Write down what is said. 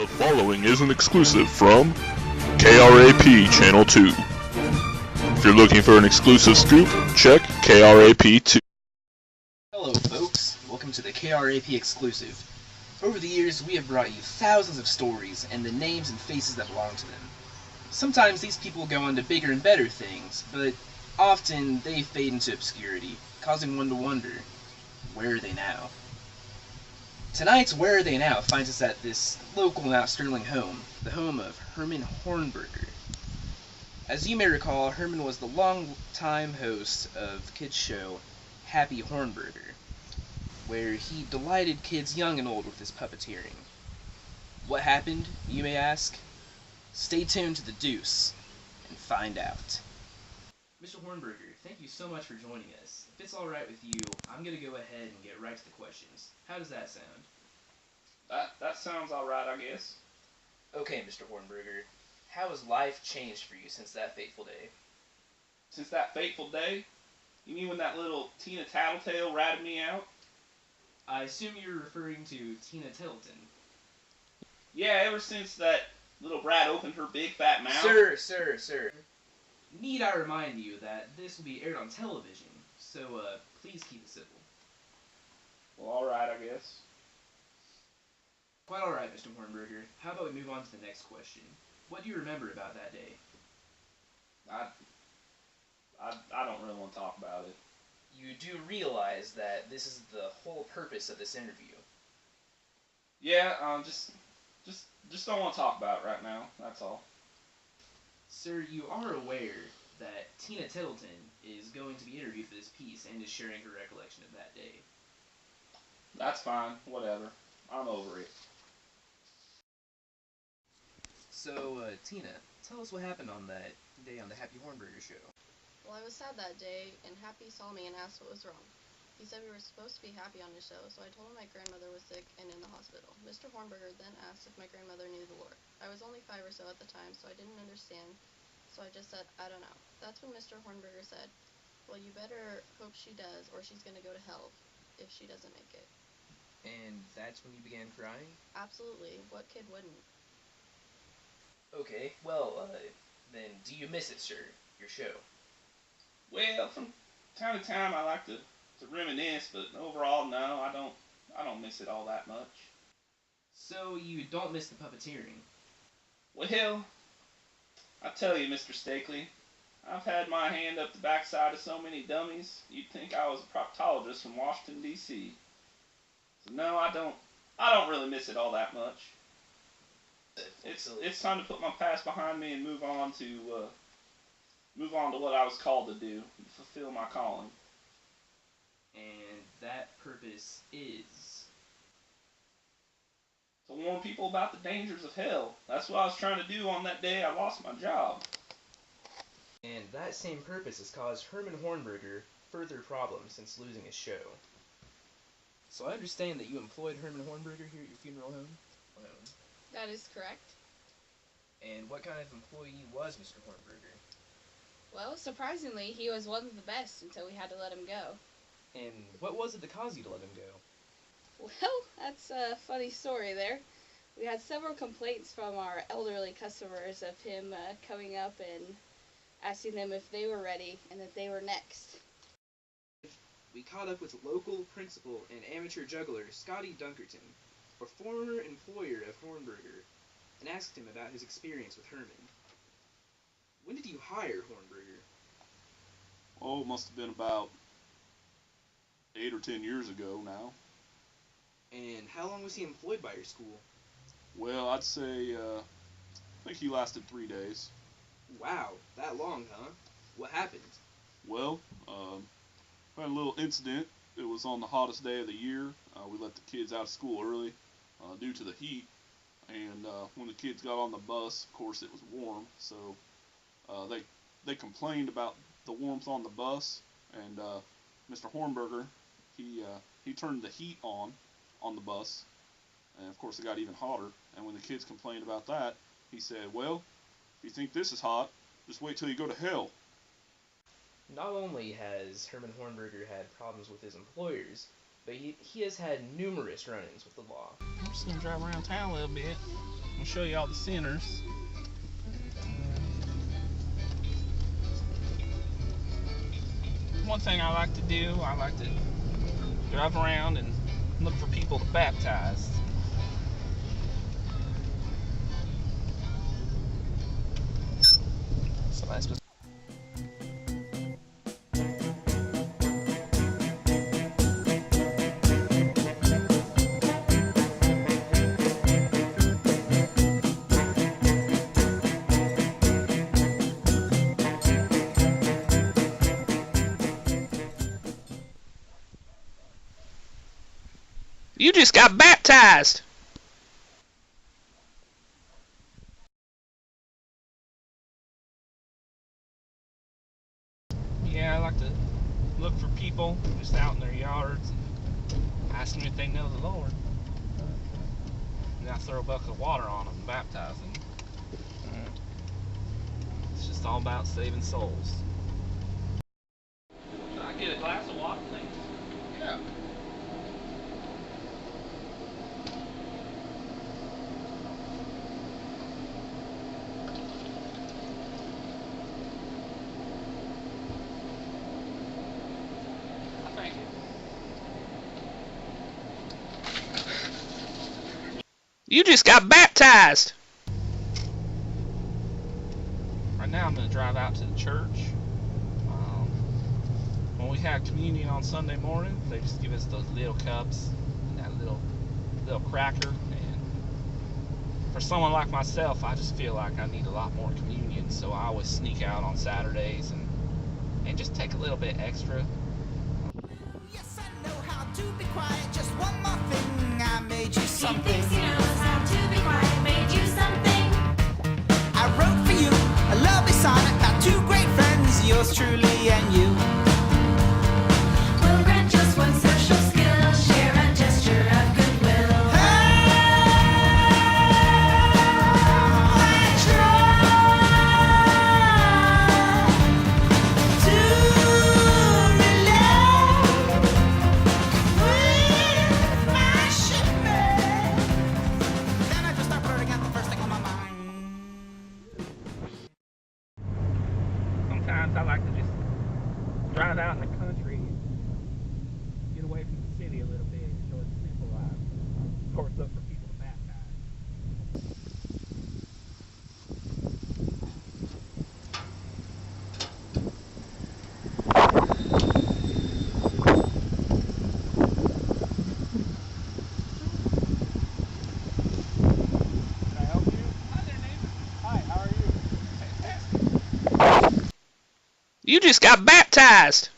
The following is an exclusive from KRAP Channel 2. If you're looking for an exclusive scoop, check KRAP 2. Hello folks, welcome to the KRAP exclusive. Over the years, we have brought you thousands of stories and the names and faces that belong to them. Sometimes these people go on to bigger and better things, but often they fade into obscurity, causing one to wonder, where are they now? Tonight's Where Are They Now finds us at this local Mount Sterling home, the home of Herman Hornberger. As you may recall, Herman was the long-time host of the kids' show Happy Hornberger, where he delighted kids young and old with his puppeteering. What happened, you may ask? Stay tuned to The Deuce and find out. Mr. Hornberger, thank you so much for joining us. If it's alright with you, I'm going to go ahead and get right to the questions. How does that sound? That sounds alright, I guess. Okay, Mr. Hornberger, how has life changed for you since that fateful day? Since that fateful day? You mean when that little Tina Tattletale ratted me out? I assume you're referring to Tina Tittleton. Yeah, ever since that little brat opened her big fat mouth. Sir. Need I remind you that this will be aired on television, so please keep it civil. Well, alright, I guess. Quite alright, Mr. Hornberger. How about we move on to the next question? What do you remember about that day? I don't really want to talk about it. You do realize that this is the whole purpose of this interview. Yeah, just don't want to talk about it right now, that's all. Sir, you are aware that Tina Tittleton is going to be interviewed for this piece and is sharing her recollection of that day. That's fine, whatever. I'm over it. So, Tina, tell us what happened on that day on the Happy Hornberger show. Well, I was sad that day, and Happy saw me and asked what was wrong. He said we were supposed to be happy on his show, so I told him my grandmother was sick and in the hospital. Mr. Hornberger then asked if my grandmother knew the lore. I was only 5 or so at the time, so I didn't understand, so I just said, I don't know. That's when Mr. Hornberger said, well, you better hope she does, or she's going to go to hell if she doesn't make it. And that's when you began crying? Absolutely. What kid wouldn't? Okay, well, then do you miss it, sir, your show? Well, from time to time I like to reminisce, but overall, no, I don't miss it all that much. So you don't miss the puppeteering? Well, I tell you, Mr. Stakely, I've had my hand up the backside of so many dummies, you'd think I was a proctologist from Washington, D.C. So no, I don't really miss it all that much. It's time to put my past behind me and move on to what I was called to do, fulfill my calling. And that purpose is? To warn people about the dangers of hell. That's what I was trying to do on that day I lost my job. And that same purpose has caused Herman Hornberger further problems since losing his show. So I understand that you employed Herman Hornberger here at your funeral home? That is correct. And what kind of employee was Mr. Hornberger? Well, surprisingly, he was one of the best until we had to let him go. And what was it that caused you to let him go? Well, that's a funny story there. We had several complaints from our elderly customers of him coming up and asking them if they were ready and that they were next. We caught up with local principal and amateur juggler Scotty Dunkerton, a former employer of Hornberger, and asked him about his experience with Herman. When did you hire Hornberger? Oh, it must have been about 8 or 10 years ago now. And how long was he employed by your school? Well, I'd say, I think he lasted 3 days. Wow, that long, huh? What happened? Well, had a little incident. It was on the hottest day of the year. We let the kids out of school early due to the heat. And when the kids got on the bus, of course, it was warm. So they complained about the warmth on the bus. And Mr. Hornberger, he turned the heat on the bus. And, of course, it got even hotter. And when the kids complained about that, he said, well, if you think this is hot, just wait till you go to hell. Not only has Herman Hornberger had problems with his employers, but he has had numerous run-ins with the law. I'm just gonna drive around town a little bit. I'll show you all the sinners. One thing I like to do, I like to drive around and look for people to baptize. So that's just You just got baptized! Yeah, I like to look for people just out in their yards and ask them if they know the Lord. And I throw a bucket of water on them and baptize them. It's just all about saving souls. Should I get a glass of water, please? Yeah. Thank you. You just got baptized! Right now I'm going to drive out to the church. When we have communion on Sunday morning, they just give us those little cups and that little cracker. And for someone like myself, I just feel like I need a lot more communion, so I always sneak out on Saturdays and just take a little bit extra. Yes, I know how to be quiet. Just one more thing, I made you something. He thinks he knows how to be quiet, made you something. I wrote for you a lovely sonnet about two great friends, yours truly and you. We'll grant just one social skill, share a gesture of goodwill. I try to relate with my shipmate. Then I just start blurting out the first thing on my mind. Sometimes I like to just drive out in the country and get away from the city a little bit, enjoy the simple life. Of course, look for people to baptize. Can I help you? Hi there, neighbor. Hi, how are you? You just got baptized!